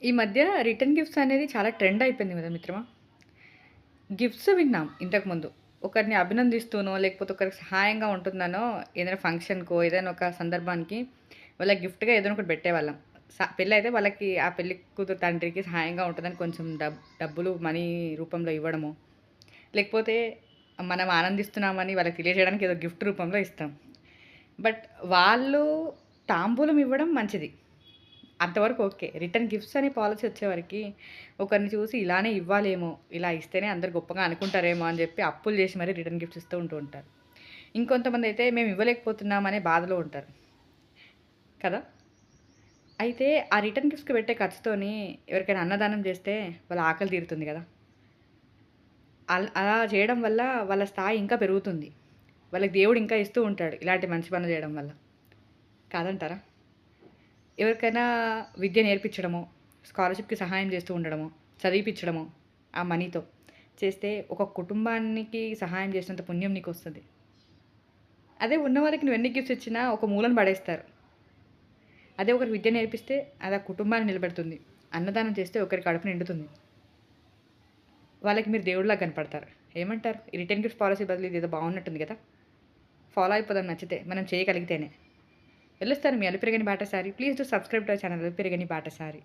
ఈ మధ్య return gifts అనేది చాలా ట్రెండ్ అయిపోయింది గదా మిత్రమా! గిఫ్ట్స్ విన్నాం ఇంతకుముందు. ఒకరిని అభినందిస్తూనో, లేకపోతే ఒకరికి సహాయంగా ఉంటుందనో, ఏదైనా ఫంక్షన్‌కో, ఏదైనా ఒక సందర్భానికి వాళ్ళకి గిఫ్ట్‌గా ఏదైనా ఒకటి పెట్టేవాళ్ళం. పెళ్ళైతే వాళ్ళకి ఆ పెళ్లి కూతురు తండ్రికి సహాయంగా ఉంటదని కొంచెం డబ్బులు మనీ రూపంలో ఇవ్వడమో, లేకపోతే మనం ఆనందిస్తున్నామని వాళ్ళకి తెలియజేయడానికి ఏదో గిఫ్ట్ రూపంలో ఇస్తాం. బట్ వాళ్ళు తాంబూలం ఇవ్వడం మంచిది. అంతవరకు ఓకే. రిటర్న్ గిఫ్ట్స్ అనే పాలిసీ వచ్చేవరకి, ఒకరిని చూసి ఇలానే ఇవ్వాలేమో, ఇలా ఇస్తేనే అందరూ గొప్పగా అనుకుంటారేమో అని జెప్పి అప్పులు జేసి మరీ రిటర్న్ గిఫ్ట్స్ ఇస్తూ ఉంటారు. ఇంకొంతమందయితే మేము ఇవ్వలేకపోతున్నామనే బాధలో ఉంటారు. కదా! అయితే ఆ రిటర్న్ గిఫ్ట్స్‌కి పెట్టే ఖర్చుతోని ఎవరికైనా అన్నదానం జేస్తే వాళ్ళ ఆకలి తీరుతుంది గదా! అలా చేయడం వల్ల వాళ్ళ స్థాయి ఇంకా పెరుగుతుంది. వాళ్ళకి దేవుడు ఇంకా ఇస్తూ ఉంటాడు. ఇలాంటి మంచి పనులు జేయడం వల్ల. కాదంటారా? ఎవరికైనా విద్య నేర్పించడమో, స్కాలర్‌షిప్‌కి సహాయం చేస్తూ ఉండడమో, చదివిపిచ్చడమో ఆ మనీతో చేస్తే ఒక కుటుంబానికి సహాయం చేసినంత పుణ్యం నీకొస్తది. అదే ఉన్నవాళ్ళకి నువ్వెన్ని గిఫ్ట్స్ ఇచ్చినా ఒక మూలన పడేస్తారు. అదే ఒకరికి విద్య నేర్పిస్తే అది ఆ కుటుంబాన్ని నిలబెడుతుంది. అన్నదానం చేస్తే ఒకరి కడుపు నిండుతుంది. వాళ్ళకి మీరు దేవుడిలాగా కనపడతారు. ఏమంటారు? ఈ రిటర్న్ గిఫ్ట్ పాలిసీ బదులు ఇదేదో బాగున్నట్టుంది గదా! ఫాలో అయిపోదాం నచ్చితే. మనం చేయగలిగితేనే. వెళ్ళొస్తాను మీ అలుపెరగని బాటసారి. Please do subscribe to our channel అలుపెరగని బాటసారి.